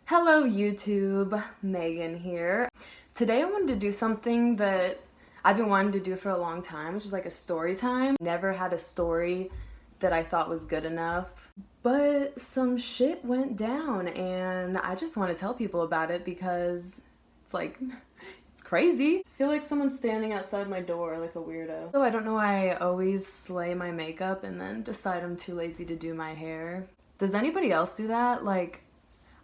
Hello YouTube, Megan here. Today I wanted to do something that I've been wanting to do for a long time, which is like a story time. Never had a story that I thought was good enough, but some shit went down and I just want to tell people about it because it's like, it's crazy. I feel like someone's standing outside my door like a weirdo. So I don't know why I always slay my makeup and then decide I'm too lazy to do my hair. Does anybody else do that? Like,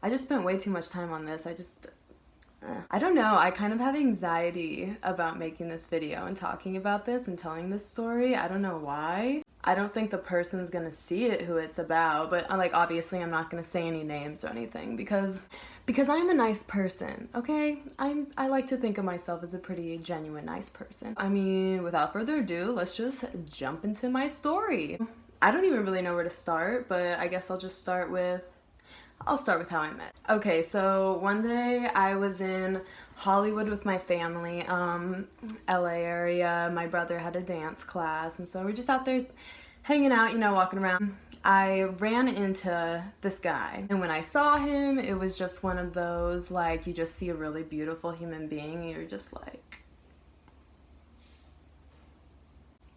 I just spent way too much time on this. I don't know. I kind of have anxiety about making this video and talking about this and telling this story. I don't know why. I don't think the person's gonna see it who it's about, but like obviously I'm not gonna say any names or anything because I'm a nice person, okay? I like to think of myself as a pretty genuine nice person. I mean, without further ado, let's just jump into my story. I don't even really know where to start, but I guess I'll start with how I met. Okay, so one day I was in Hollywood with my family, LA area. My brother had a dance class, and so we're just out there hanging out, you know, walking around. I ran into this guy, and when I saw him, it was just one of those, like, you just see a really beautiful human being, and you're just like,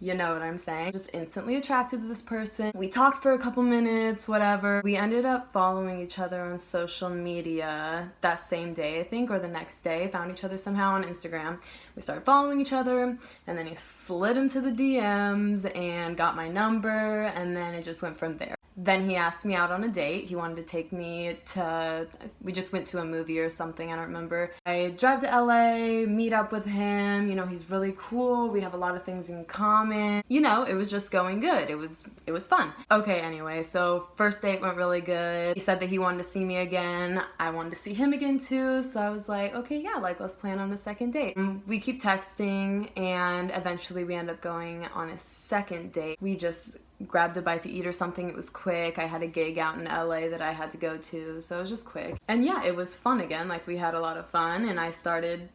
you know what I'm saying? Just instantly attracted to this person. We talked for a couple minutes, whatever. We ended up following each other on social media that same day, I think, or the next day. Found each other somehow on Instagram. We started following each other, and then he slid into the DMs and got my number, and then it just went from there. Then he asked me out on a date. He wanted to take me to, we just went to a movie or something, I don't remember. I drive to LA, meet up with him, you know, he's really cool, we have a lot of things in common. You know, it was just going good. It was fun. Okay, anyway, so first date went really good. He said that he wanted to see me again. I wanted to see him again too, so I was like, okay, yeah, like let's plan on a second date. We keep texting, and eventually we end up going on a second date. We just grabbed a bite to eat or something. It was quick. I had a gig out in LA that I had to go to, so it was just quick. And yeah, it was fun again. Like, we had a lot of fun, and I started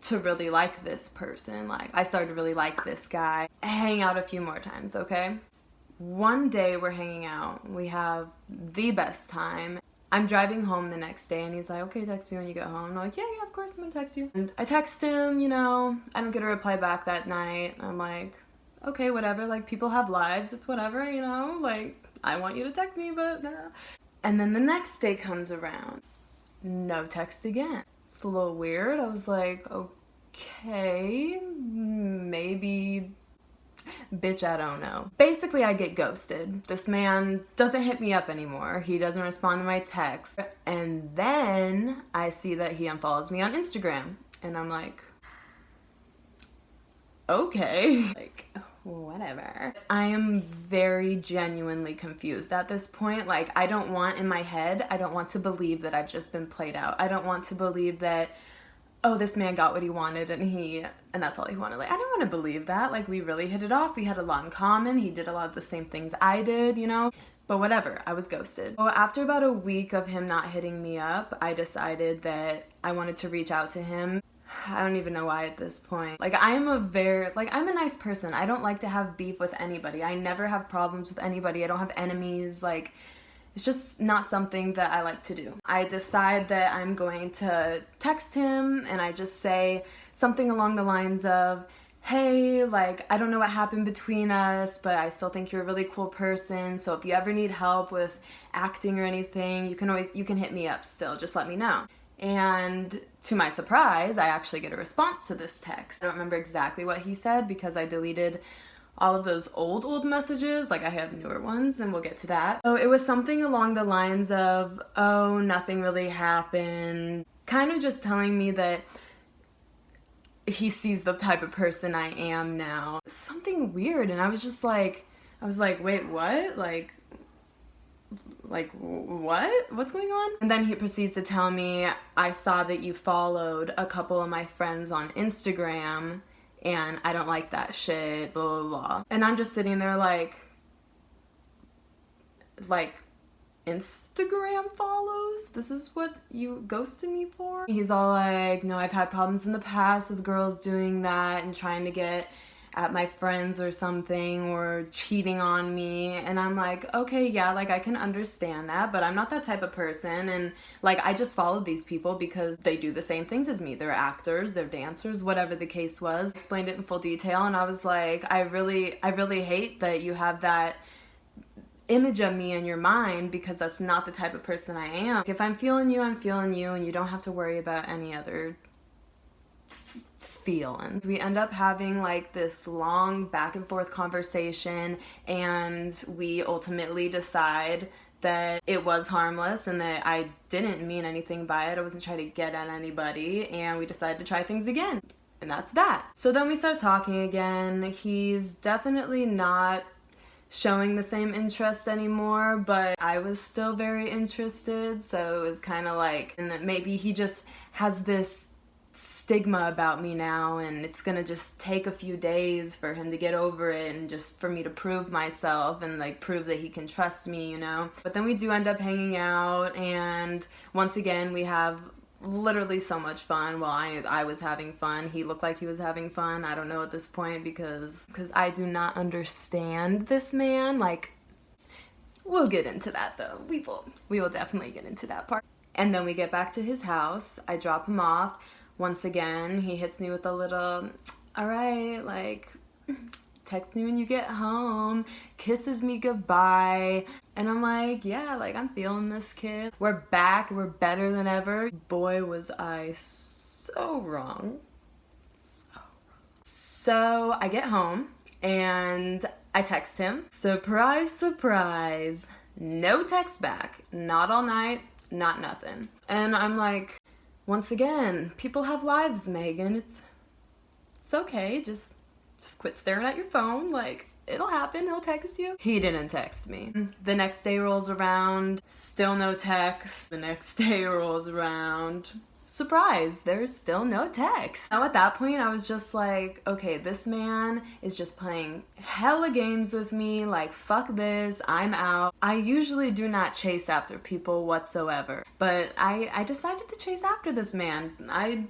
to really like this person. Like, I started to really like this guy. Hang out a few more times, okay? One day we're hanging out. We have the best time. I'm driving home the next day, and he's like, okay, text me when you get home. I'm like, yeah, of course, I'm gonna text you. And I text him, you know, I don't get a reply back that night. I'm like, okay, whatever, like, people have lives, it's whatever, you know, like, I want you to text me, but nah. And then the next day comes around, no text again. It's a little weird. I was like, okay, maybe, bitch, I don't know. Basically, I get ghosted. This man doesn't hit me up anymore. He doesn't respond to my texts. And then I see that he unfollows me on Instagram, and I'm like, okay, like, whatever. I am very genuinely confused at this point. Like, I don't want, in my head, I don't want to believe that I've just been played out. I don't want to believe that, oh, this man got what he wanted and that's all he wanted. Like, I don't want to believe that. Like, we really hit it off. We had a lot in common. He did a lot of the same things I did, you know? But whatever, I was ghosted. So after about a week of him not hitting me up, I decided that I wanted to reach out to him. I don't even know why at this point. Like, I'm a nice person. I don't like to have beef with anybody. I never have problems with anybody. I don't have enemies. Like, it's just not something that I like to do. I decide that I'm going to text him, and I just say something along the lines of, hey, like, I don't know what happened between us, but I still think you're a really cool person, so if you ever need help with acting or anything, you can hit me up still, just let me know. And to my surprise, I actually get a response to this text. I don't remember exactly what he said because I deleted all of those old messages. Like, I have newer ones, and we'll get to that. So it was something along the lines of, oh, nothing really happened. Kind of just telling me that he sees the type of person I am now. Something weird, and I was like, wait, what? Like, what? What's going on? And then he proceeds to tell me, I saw that you followed a couple of my friends on Instagram, and I don't like that shit, blah, blah, blah. And I'm just sitting there like, Instagram follows? This is what you ghosted me for? He's all like, no, I've had problems in the past with girls doing that and trying to get at my friends or something, or cheating on me. And I'm like, okay, yeah, like I can understand that, but I'm not that type of person. And like, I just followed these people because they do the same things as me. They're actors, they're dancers, whatever the case was. I explained it in full detail, and I was like, I really hate that you have that image of me in your mind, because that's not the type of person I am. If I'm feeling you, I'm feeling you, and you don't have to worry about any other feelings. We end up having like this long back and forth conversation, and we ultimately decide that it was harmless and that I didn't mean anything by it. I wasn't trying to get at anybody, and we decided to try things again. And that's that. So then we start talking again. He's definitely not showing the same interest anymore, but I was still very interested, so it was kind of like, and that maybe he just has this stigma about me now, and it's gonna just take a few days for him to get over it, and just for me to prove myself and like prove that he can trust me, you know. But then we do end up hanging out, and once again we have literally so much fun. Well, I was having fun. He looked like he was having fun. I don't know at this point, because I do not understand this man. Like, we'll get into that though. We will definitely get into that part. And then we get back to his house. I drop him off. Once again, he hits me with a little, all right, like, text me when you get home, kisses me goodbye. And I'm like, yeah, like, I'm feeling this kid. We're back, we're better than ever. Boy, was I so wrong. So I get home and I text him. Surprise, surprise. No text back. Not all night, not nothing. And I'm like, once again, people have lives, Megan. It's okay. Just quit staring at your phone. Like, it'll happen. He'll text you. He didn't text me. The next day rolls around. Still no text. The next day rolls around. Surprise, there's still no text. Now at that point, I was just like, okay, this man is just playing hella games with me. Like, fuck this, I'm out. I usually do not chase after people whatsoever, but I decided to chase after this man. I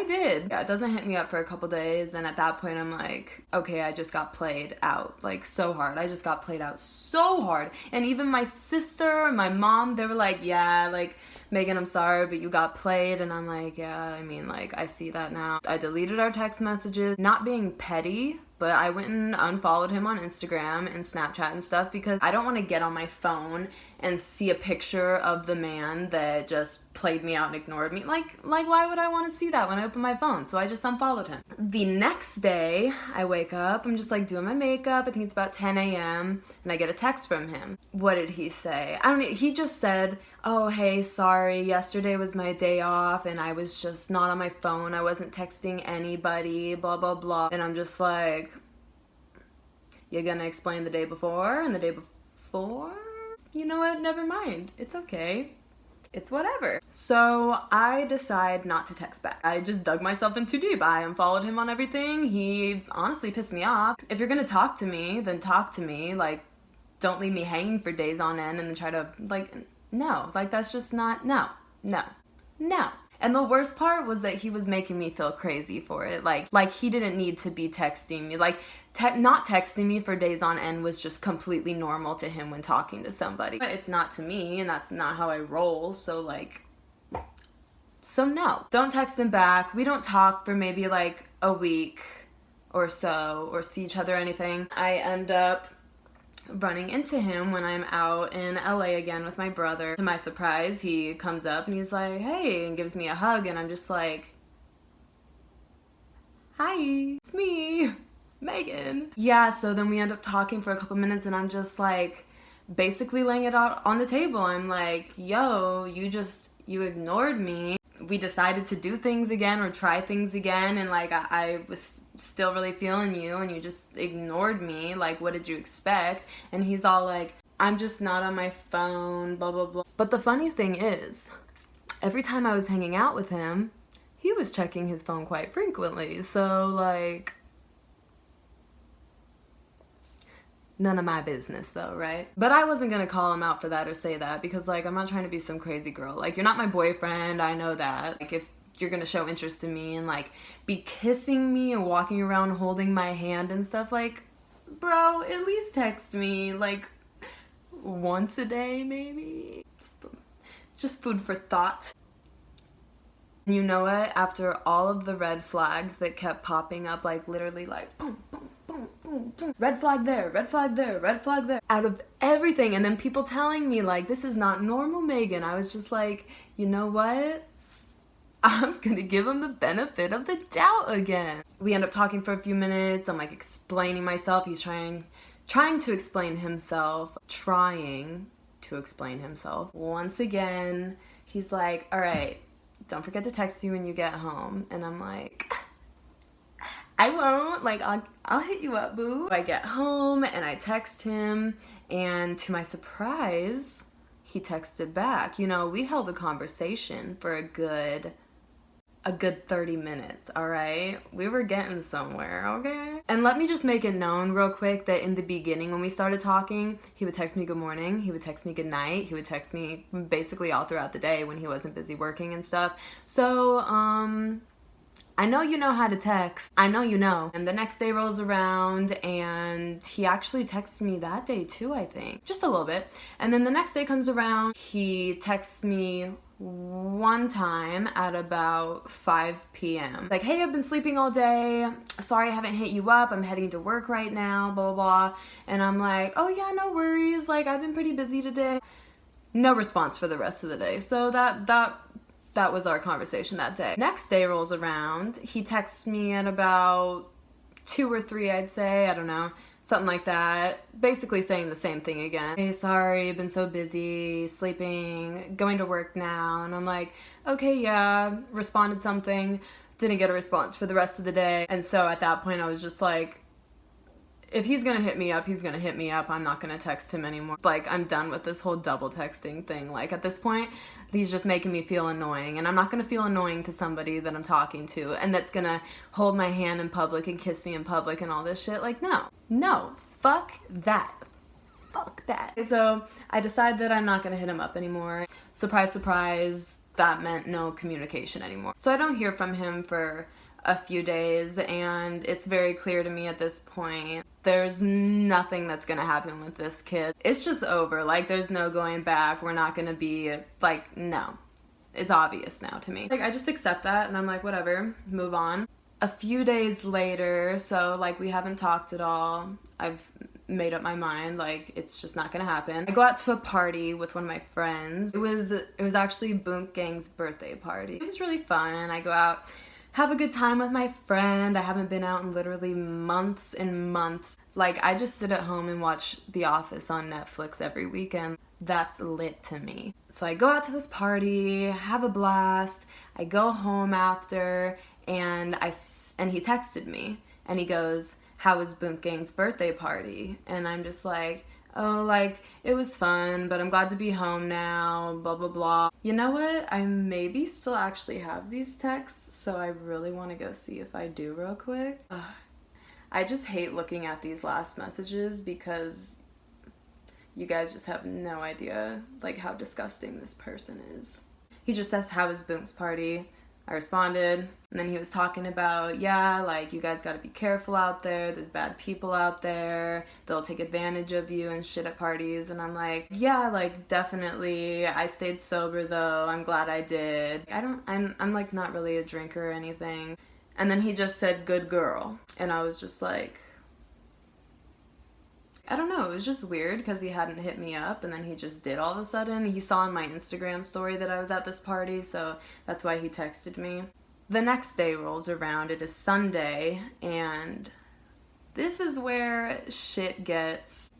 did. Yeah, it doesn't hit me up for a couple days, and at that point I'm like, okay, I just got played out, like, so hard. I just got played out so hard. And even my sister and my mom, they were like, yeah, like, Megan, I'm sorry, but you got played. And I'm like, yeah, I mean, like, I see that now. I deleted our text messages, not being petty, but I went and unfollowed him on Instagram and Snapchat and stuff, because I don't want to get on my phone and see a picture of the man that just played me out and ignored me. Like why would I want to see that when I open my phone? So I just unfollowed him. The next day, I wake up, I'm just like doing my makeup, I think it's about 10 a.m., and I get a text from him. What did he say? I don't know, he just said, oh, hey, sorry, yesterday was my day off, and I was just not on my phone, I wasn't texting anybody, blah, blah, blah. And I'm just like, you're gonna explain the day before and the day before? You know what, never mind, it's okay. It's whatever. So I decide not to text back. I just dug myself in too deep. I unfollowed him on everything. He honestly pissed me off. If you're gonna talk to me, then talk to me. Like, don't leave me hanging for days on end and then try to, like, no. Like, that's just not, no. And the worst part was that he was making me feel crazy for it. Like he didn't need to be texting me. Like, not texting me for days on end was just completely normal to him when talking to somebody. But it's not to me, and that's not how I roll, so no. Don't text him back. We don't talk for maybe like a week or so, or see each other or anything. I end up running into him when I'm out in LA again with my brother. To my surprise, he comes up and he's like, hey, and gives me a hug, and I'm just like, hi, it's me, Megan. Yeah, so then we end up talking for a couple minutes, and I'm just like basically laying it out on the table. I'm like, yo, you ignored me. We decided to do things again or try things again, and like I was still really feeling you, and you just ignored me. Like, what did you expect? And he's all like, I'm just not on my phone, blah, blah, blah. But the funny thing is, every time I was hanging out with him, he was checking his phone quite frequently. So like, none of my business though, right? But I wasn't gonna call him out for that or say that, because like, I'm not trying to be some crazy girl. Like, you're not my boyfriend, I know that. Like, if you're gonna show interest in me and like be kissing me and walking around holding my hand and stuff. Like, bro, at least text me like once a day maybe. Just food for thought. You know what? After all of the red flags that kept popping up, like literally like boom, boom, boom, boom, boom, red flag there, red flag there, red flag there, out of everything, and then people telling me like, this is not normal, Megan, I was just like, you know what? I'm gonna give him the benefit of the doubt again. We end up talking for a few minutes. I'm like explaining myself. He's trying to explain himself. Once again, he's like, all right, don't forget to text you when you get home. And I'm like, I won't, like, I'll hit you up, boo. I get home and I text him, and to my surprise, he texted back. You know, we held a conversation for a good 30 minutes, all right? We were getting somewhere, okay? And let me just make it known real quick that in the beginning when we started talking, he would text me good morning, he would text me good night, he would text me basically all throughout the day when he wasn't busy working and stuff. So, I know you know how to text. I know you know. And the next day rolls around and he actually texted me that day too, I think. Just a little bit. And then the next day comes around, he texts me one time at about 5 p.m. Like, hey, I've been sleeping all day. Sorry I haven't hit you up. I'm heading to work right now, blah, blah, blah. And I'm like, oh yeah, no worries. Like, I've been pretty busy today. No response for the rest of the day. So that was our conversation that day. Next day rolls around. He texts me at about 2 or 3, I'd say. I don't know. Something like that. Basically saying the same thing again. Hey, sorry, I've been so busy, sleeping, going to work now. And I'm like, okay, yeah, responded something. Didn't get a response for the rest of the day. And so at that point I was just like, if he's gonna hit me up, he's gonna hit me up. I'm not gonna text him anymore. Like, I'm done with this whole double texting thing. Like, at this point, he's just making me feel annoying. And I'm not gonna feel annoying to somebody that I'm talking to and that's gonna hold my hand in public and kiss me in public and all this shit. Like, no, fuck that. Fuck that. So I decide that I'm not gonna hit him up anymore. Surprise, surprise, that meant no communication anymore. So I don't hear from him for a few days, and it's very clear to me at this point there's nothing that's gonna happen with this kid. It's just over. Like, there's no going back. We're not gonna be like, no. It's obvious now to me. Like, I just accept that and I'm like, whatever, move on. A few days later, so like we haven't talked at all, I've made up my mind, like it's just not gonna happen. I go out to a party with one of my friends. It was actually Boonk Gang's birthday party. It was really fun. I go out, have a good time with my friend. I haven't been out in literally months and months. Like, I just sit at home and watch The Office on Netflix every weekend. That's lit to me. So I go out to this party, have a blast. I go home after, and he texted me and he goes, how was Boonk Gang's birthday party? And I'm just like, oh, like, it was fun, but I'm glad to be home now, blah, blah, blah. You know what? I maybe still actually have these texts, so I really want to go see if I do real quick. I just hate looking at these last messages because you guys just have no idea, like, how disgusting this person is. He just says, how was Boonk's party? I responded, and then he was talking about, yeah, like, you guys gotta be careful out there, there's bad people out there, they'll take advantage of you and shit at parties, and I'm like, yeah, like, definitely, I stayed sober though, I'm glad I did. I'm like not really a drinker or anything. And then he just said, good girl, and I was just like, I don't know, it was just weird because he hadn't hit me up and then he just did all of a sudden. He saw in my Instagram story that I was at this party, so that's why he texted me. The next day rolls around, it is Sunday, and this is where shit gets...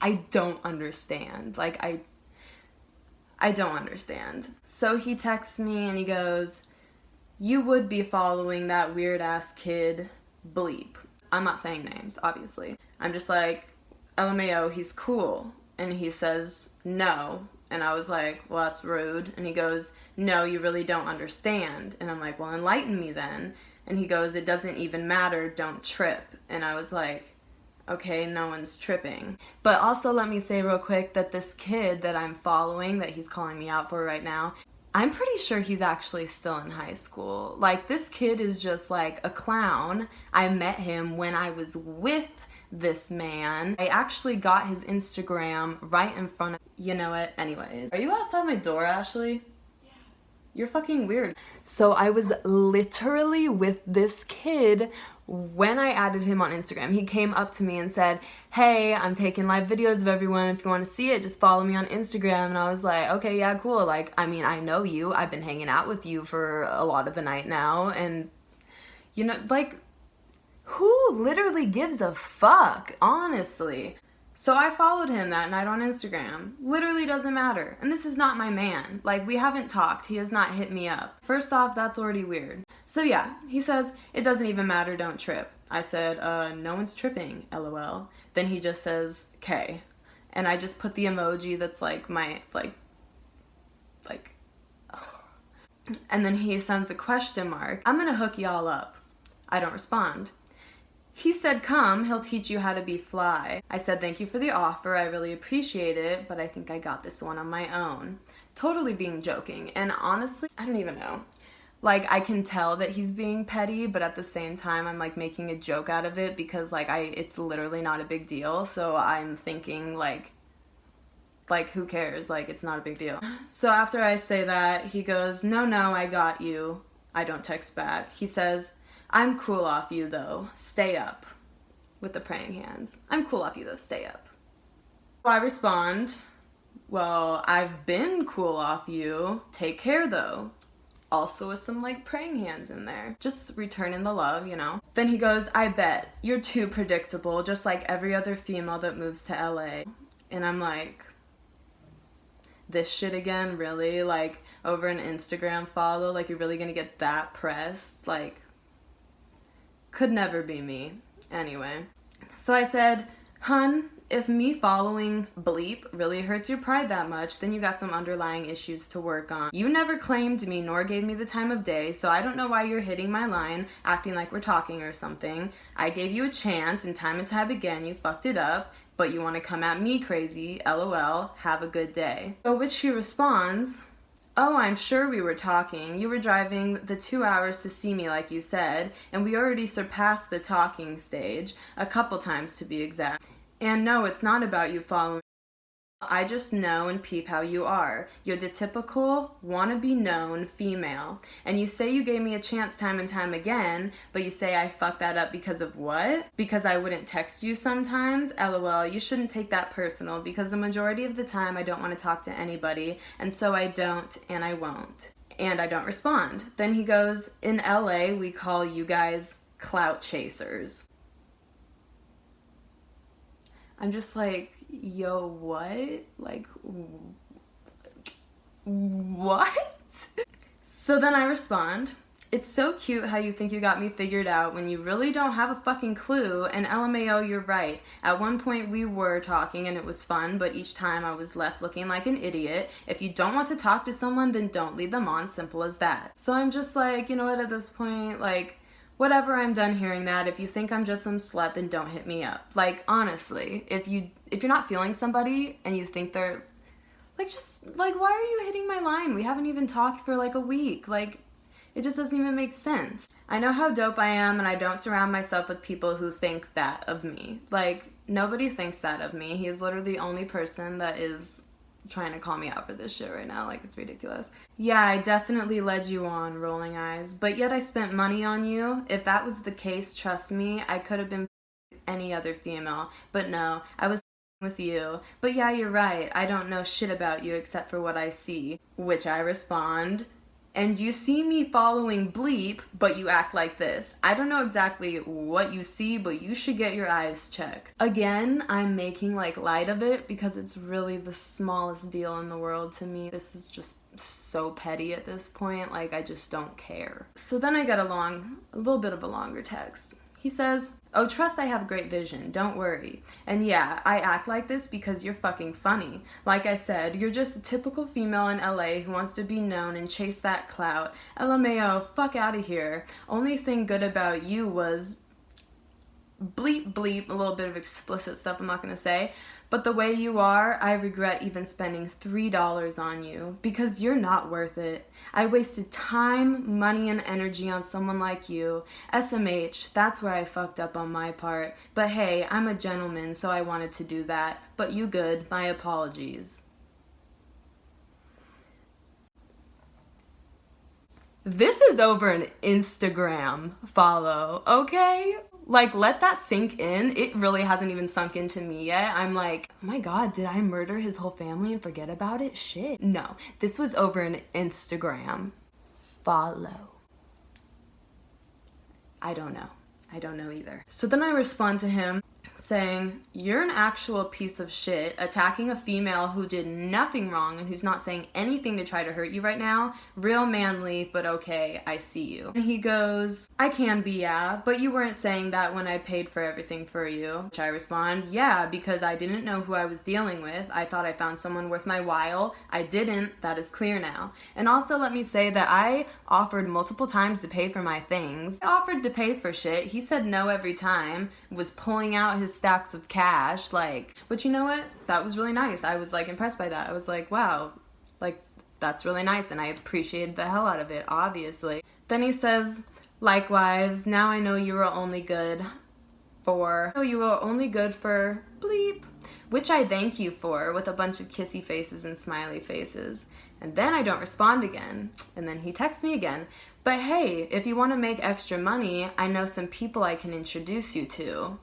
I don't understand. Like, I don't understand. So he texts me and he goes, you would be following that weird ass kid, bleep. I'm not saying names, obviously. I'm just like, LMAO, he's cool. And he says, no. And I was like, well, that's rude. And he goes, no, you really don't understand. And I'm like, well, enlighten me then. And he goes, it doesn't even matter, don't trip. And I was like, okay, no one's tripping. But also let me say real quick that this kid that I'm following, that he's calling me out for right now, I'm pretty sure he's actually still in high school. Like, this kid is just like a clown. I met him when I was with this man. I actually got his Instagram right in front of, you know what, anyways. Are you outside my door, Ashley? Yeah. You're fucking weird. So I was literally with this kid when I added him on Instagram. He came up to me and said, hey, I'm taking live videos of everyone. If you want to see it, just follow me on Instagram. And I was like, okay, yeah, cool. Like, I mean, I know you. I've been hanging out with you for a lot of the night now. And, you know, like, who literally gives a fuck, honestly? So I followed him that night on Instagram. Literally doesn't matter. And this is not my man. Like, we haven't talked. He has not hit me up. First off, that's already weird. So yeah, he says, it doesn't even matter, don't trip. I said, no one's tripping, LOL. Then he just says, K. And I just put the emoji that's like my, like, ugh. And then he sends a question mark. I'm gonna hook y'all up. I don't respond. He said, come, he'll teach you how to be fly. I said, thank you for the offer, I really appreciate it, but I think I got this one on my own. Totally being joking, and honestly, I don't even know. Like, I can tell that he's being petty, but at the same time, I'm like making a joke out of it because like it's literally not a big deal, so I'm thinking like who cares, like it's not a big deal. So after I say that, he goes, no, I got you. I don't text back. He says, I'm cool off you though, stay up, with the praying hands. I'm cool off you though, stay up. I respond, well, I've been cool off you, take care though. Also with some like praying hands in there. Just returning the love, you know. Then he goes, I bet, you're too predictable, just like every other female that moves to LA. And I'm like, this shit again, really? Like, over an Instagram follow, like you're really gonna get that pressed? Like, could never be me. Anyway. So I said, hun, if me following bleep really hurts your pride that much, then you got some underlying issues to work on. You never claimed me nor gave me the time of day, so I don't know why you're hitting my line, acting like we're talking or something. I gave you a chance, and time again you fucked it up, but you want to come at me crazy, LOL, have a good day. So which she responds, oh, I'm sure we were talking. You were driving the 2 hours to see me like you said, and we already surpassed the talking stage, a couple times to be exact. And no, it's not about you following. I just know and peep how you are. You're the typical wanna-be known female. And you say you gave me a chance time and time again, but you say I fucked that up because of what? Because I wouldn't text you sometimes? LOL, you shouldn't take that personal because the majority of the time I don't want to talk to anybody, and so I don't and I won't. And I don't respond. Then he goes, in LA we call you guys clout chasers. I'm just like, yo, what? Like, what? So then I respond, it's so cute how you think you got me figured out when you really don't have a fucking clue, and LMAO, you're right. At one point we were talking and it was fun, but each time I was left looking like an idiot. If you don't want to talk to someone, then don't lead them on, simple as that. So I'm just like, you know what, at this point, like, whatever, I'm done hearing that. If you think I'm just some slut, then don't hit me up. Like, honestly, if you're not feeling somebody and you think they're, like, just, like, why are you hitting my line? We haven't even talked for, like, a week. Like, it just doesn't even make sense. I know how dope I am, and I don't surround myself with people who think that of me. Like, nobody thinks that of me. He is literally the only person that is trying to call me out for this shit right now. Like, it's ridiculous. Yeah, I definitely led you on, rolling eyes, but yet I spent money on you. If that was the case, trust me, I could have been any other female, but no, I was with you. But yeah, you're right, I don't know shit about you except for what I see. Which I respond, and you see me following bleep, but you act like this. I don't know exactly what you see, but you should get your eyes checked. Again, I'm making like light of it because it's really the smallest deal in the world to me. This is just so petty at this point, like I just don't care. So then I get a little bit of a longer text. He says, oh, trust I have great vision, don't worry. And yeah, I act like this because you're fucking funny. Like I said, you're just a typical female in LA who wants to be known and chase that clout. LMAO, fuck out of here. Only thing good about you was bleep bleep, a little bit of explicit stuff I'm not gonna say, But the way you are, I regret even spending $3 on you because you're not worth it. I wasted time, money, and energy on someone like you. SMH, that's where I fucked up on my part. But hey, I'm a gentleman, so I wanted to do that. But you good, my apologies. This is over an Instagram follow, okay? Like, let that sink in. It really hasn't even sunk into me yet. I'm like, oh my god, did I murder his whole family and forget about it? Shit. No, this was over an Instagram follow. I don't know. I don't know either. So then I respond to him saying, you're an actual piece of shit, attacking a female who did nothing wrong and who's not saying anything to try to hurt you right now. Real manly, but okay, I see you. And he goes, I can be, yeah, but you weren't saying that when I paid for everything for you. Which I respond, yeah, because I didn't know who I was dealing with. I thought I found someone worth my while. I didn't. That is clear now. And also let me say that I offered multiple times to pay for my things. I offered to pay for shit. He said no every time, was pulling out his stacks of cash, like, but you know what? That was really nice. I was like impressed by that. I was like, wow, like, that's really nice, and I appreciated the hell out of it, obviously. Then he says, likewise, now I know you were only good for bleep, which I thank you for, with a bunch of kissy faces and smiley faces. And then I don't respond again. And then he texts me again. But hey, if you want to make extra money, I know some people I can introduce you to.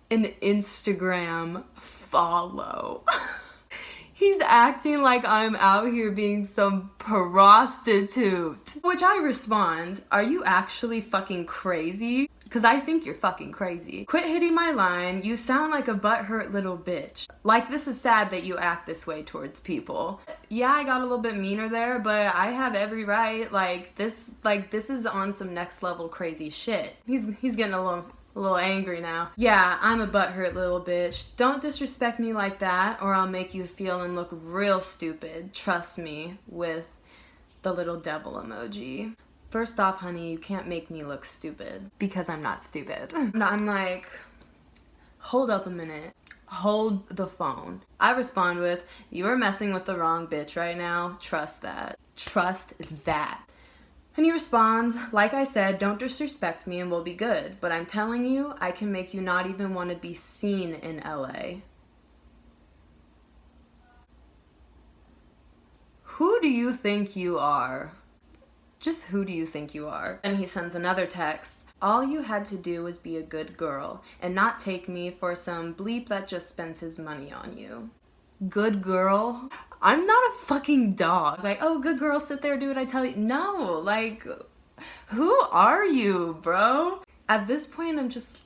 An Instagram follow. He's acting like I'm out here being some prostitute. Which I respond, are you actually fucking crazy? Because I think you're fucking crazy. Quit hitting my line. You sound like a butthurt little bitch. Like, this is sad that you act this way towards people. Yeah, I got a little bit meaner there, but I have every right. Like, this is on some next level crazy shit. He's getting a little angry now. Yeah, I'm a butthurt little bitch. Don't disrespect me like that, or I'll make you feel and look real stupid. Trust me, with the little devil emoji. First off, honey, you can't make me look stupid because I'm not stupid. I'm like, hold up a minute. Hold the phone. I respond with, you are messing with the wrong bitch right now. Trust that. Trust that. And he responds, like I said, don't disrespect me and we'll be good. But I'm telling you, I can make you not even want to be seen in LA. Who do you think you are? Just who do you think you are? And he sends another text. All you had to do was be a good girl and not take me for some bleep that just spends his money on you. Good girl? I'm not a fucking dog. Like, oh, good girl, sit there, do what I tell you. No, like, who are you, bro? At this point, I'm just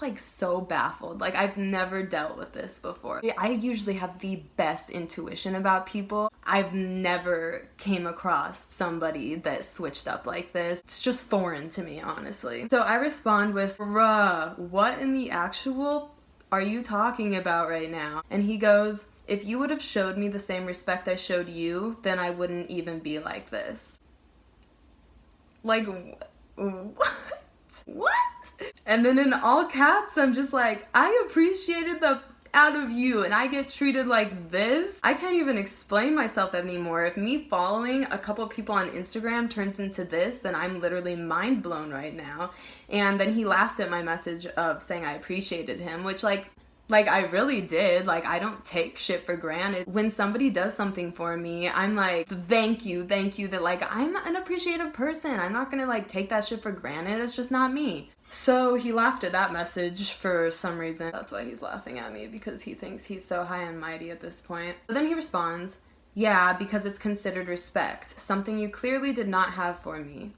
like so baffled. Like, I've never dealt with this before. I usually have the best intuition about people. I've never came across somebody that switched up like this. It's just foreign to me, honestly. So I respond with, bruh, what in the actual are you talking about right now? And he goes, if you would have showed me the same respect I showed you, then I wouldn't even be like this. Like, what? What? And then in all caps, I'm just like, I appreciated the out of you and I get treated like this? I can't even explain myself anymore. If me following a couple people on Instagram turns into this, then I'm literally mind blown right now. And then he laughed at my message of saying I appreciated him, which like I really did. Like, I don't take shit for granted. When somebody does something for me, I'm like, thank you, that like, I'm an appreciative person. I'm not gonna like take that shit for granted. It's just not me. So he laughed at that message for some reason. That's why he's laughing at me, because he thinks he's so high and mighty at this point. But then he responds, yeah, because it's considered respect, something you clearly did not have for me.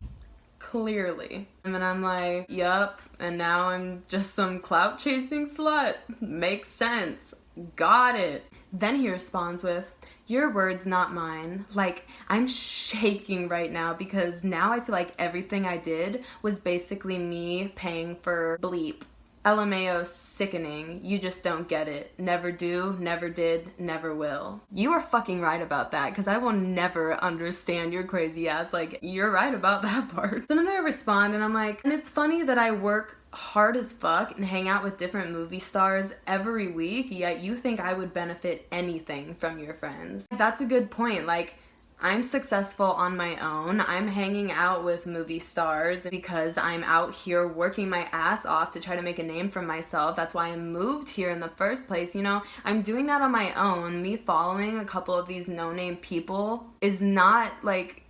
Clearly. And then I'm like, yup, and now I'm just some clout chasing slut. Makes sense. Got it. Then he responds with, your words, not mine. Like, I'm shaking right now because now I feel like everything I did was basically me paying for bleep. LMAO, sickening. You just don't get it. Never do, never did, never will. You are fucking right about that, because I will never understand your crazy ass. Like, you're right about that part. So then I respond and I'm like, and it's funny that I work hard as fuck and hang out with different movie stars every week, yet you think I would benefit anything from your friends. That's a good point. Like, I'm successful on my own. I'm hanging out with movie stars because I'm out here working my ass off to try to make a name for myself. That's why I moved here in the first place. You know, I'm doing that on my own. Me following a couple of these no-name people is not like,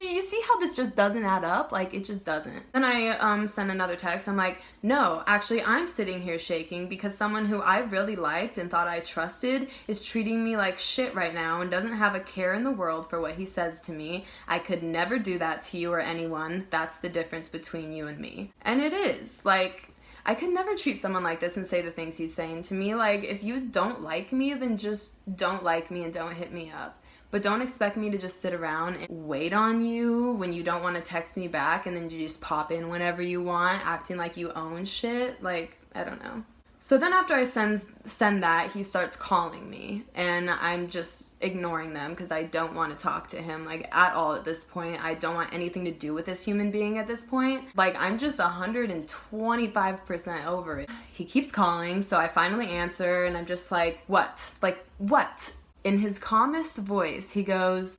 you see how this just doesn't add up? Like, it just doesn't. Then I sent another text. I'm like, no, actually, I'm sitting here shaking because someone who I really liked and thought I trusted is treating me like shit right now and doesn't have a care in the world for what he says to me. I could never do that to you or anyone. That's the difference between you and me. And it is. Like, I could never treat someone like this and say the things he's saying to me. Like, if you don't like me, then just don't like me and don't hit me up. But don't expect me to just sit around and wait on you when you don't want to text me back and then you just pop in whenever you want, acting like you own shit. Like, I don't know. So then after I send that, he starts calling me and I'm just ignoring them because I don't want to talk to him, like, at all at this point. I don't want anything to do with this human being at this point. Like, I'm just 125% over it. He keeps calling, so I finally answer and I'm just like, what? Like, what? In his calmest voice, he goes,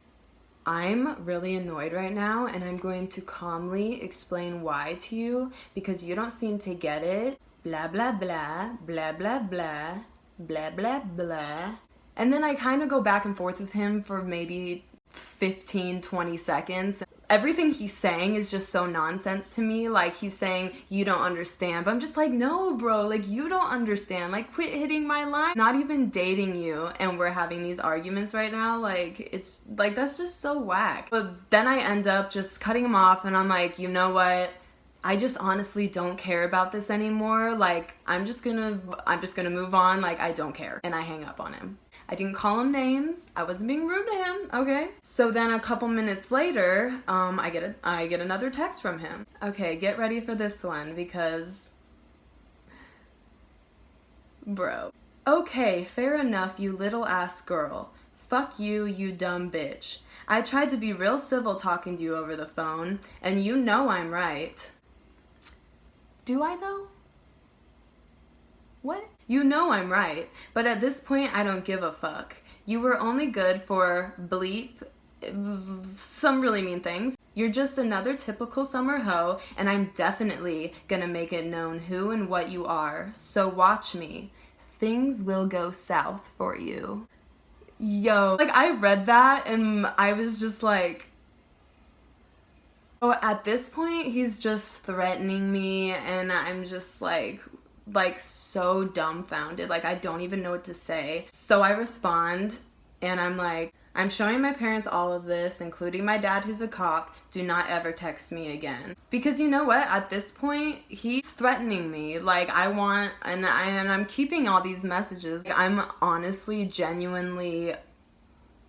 I'm really annoyed right now and I'm going to calmly explain why to you because you don't seem to get it. Blah, blah, blah, blah, blah, blah, blah, blah, blah. And then I kind of go back and forth with him for maybe 15-20 seconds. Everything he's saying is just so nonsense to me. Like, he's saying, you don't understand. But I'm just like, no, bro, like, you don't understand. Like, quit hitting my line. Not even dating you and we're having these arguments right now. Like, it's like, that's just so whack. But then I end up just cutting him off and I'm like, you know what? I just honestly don't care about this anymore. Like, I'm just gonna move on. Like, I don't care. And I hang up on him. I didn't call him names. I wasn't being rude to him, okay? So then a couple minutes later, I get another text from him. Okay, get ready for this one because, bro. Okay, fair enough, you little ass girl. Fuck you, you dumb bitch. I tried to be real civil talking to you over the phone, and you know I'm right. Do I though? What? You know I'm right, but at this point I don't give a fuck. You were only good for bleep, some really mean things. You're just another typical summer hoe, and I'm definitely gonna make it known who and what you are. So watch me. Things will go south for you. Yo, like, I read that and I was just like, oh, at this point he's just threatening me and I'm just like so dumbfounded. Like, I don't even know what to say. So I respond and I'm like, I'm showing my parents all of this, including my dad who's a cop. Do not ever text me again. Because you know what? At this point, he's threatening me. Like, I'm keeping all these messages. I'm honestly, genuinely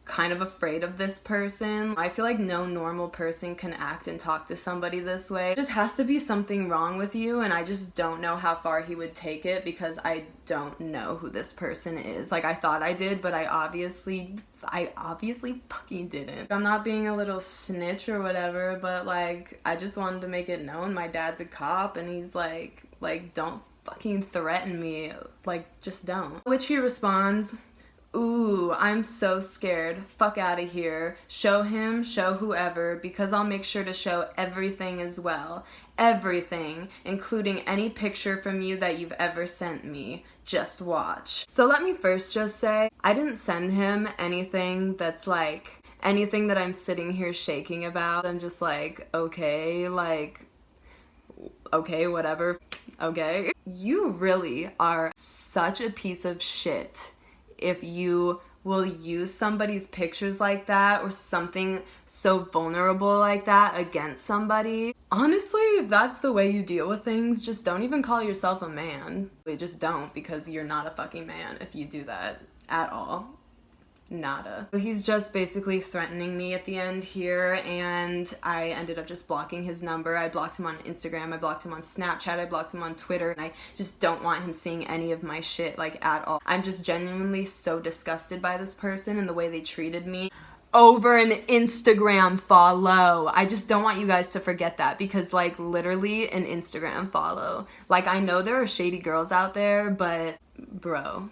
kind of afraid of this person. I feel like no normal person can act and talk to somebody this way. There just has to be something wrong with you, and I just don't know how far he would take it because I don't know who this person is. Like, I thought I did, but I obviously fucking didn't. I'm not being a little snitch or whatever, but like, I just wanted to make it known my dad's a cop and he's like, don't fucking threaten me. Like, just don't. Which he responds, ooh, I'm so scared. Fuck out of here. Show him, show whoever, because I'll make sure to show everything as well. Everything, including any picture from you that you've ever sent me. Just watch. So let me first just say, I didn't send him anything that's like, anything that I'm sitting here shaking about. I'm just like, okay, whatever, okay. You really are such a piece of shit if you will use somebody's pictures like that or something so vulnerable like that against somebody. Honestly, if that's the way you deal with things, just don't even call yourself a man. Just don't, because you're not a fucking man if you do that at all. Nada. He's just basically threatening me at the end here, and I ended up just blocking his number. I blocked him on Instagram, I blocked him on Snapchat, I blocked him on Twitter, and I just don't want him seeing any of my shit, like, at all. I'm just genuinely so disgusted by this person and the way they treated me. over an Instagram follow. I just don't want you guys to forget that, because like literally an Instagram follow. Like, I know there are shady girls out there, but bro,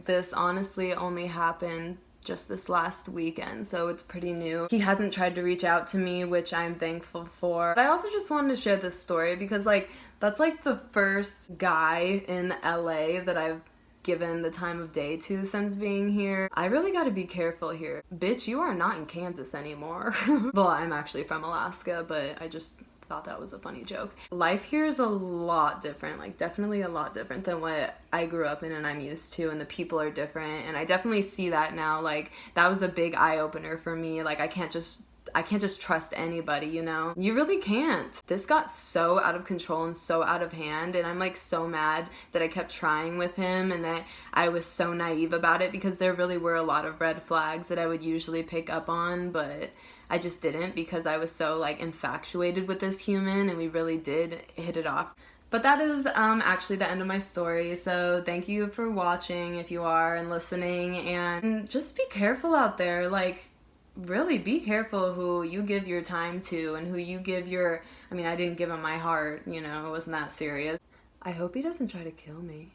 this honestly only happened just this last weekend, so it's pretty new. He hasn't tried to reach out to me, which I'm thankful for. But I also just wanted to share this story because like that's like the first guy in LA that I've given the time of day to since being here. I really gotta be careful here. Bitch, you are not in Kansas anymore. Well, I'm actually from Alaska, but I just thought that was a funny joke. Life here is a lot different, like definitely a lot different than what I grew up in and I'm used to, and the people are different, and I definitely see that now. Like, that was a big eye-opener for me. Like, I can't just trust anybody, you know? You really can't. This got so out of control and so out of hand, and I'm like so mad that I kept trying with him and that I was so naive about it, because there really were a lot of red flags that I would usually pick up on, but I just didn't, because I was so like infatuated with this human and we really did hit it off. But that is actually the end of my story, so thank you for watching if you are and listening, and just be careful out there. Like, really be careful who you give your time to and who you give your, I mean, I didn't give him my heart, you know, it wasn't that serious. I hope he doesn't try to kill me.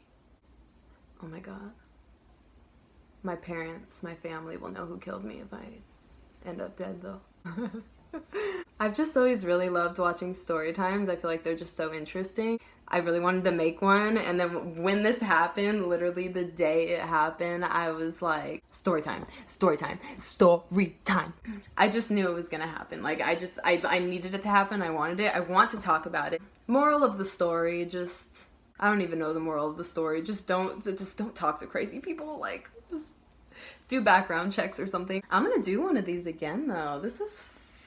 Oh my god. My parents, my family will know who killed me if I end up dead though. I've just always really loved watching story times. I feel like they're just so interesting. I really wanted to make one, and then when this happened, literally the day it happened, I was like, story time, story time, story time. I just knew it was gonna happen. Like, I needed it to happen. I wanted it. I want to talk about it. Moral of the story, just, I don't even know the moral of the story. Just don't talk to crazy people. Like, just do background checks or something. I'm gonna do one of these again though. This is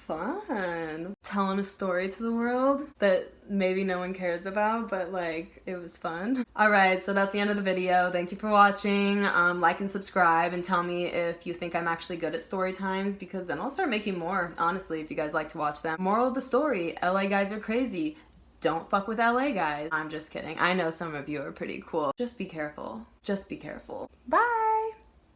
fun. Telling a story to the world that maybe no one cares about, but like, it was fun. Alright, so that's the end of the video. Thank you for watching. Like and subscribe, and tell me if you think I'm actually good at story times, because then I'll start making more, honestly, if you guys like to watch them. Moral of the story, LA guys are crazy. Don't fuck with LA guys. I'm just kidding. I know some of you are pretty cool. Just be careful. Just be careful. Bye!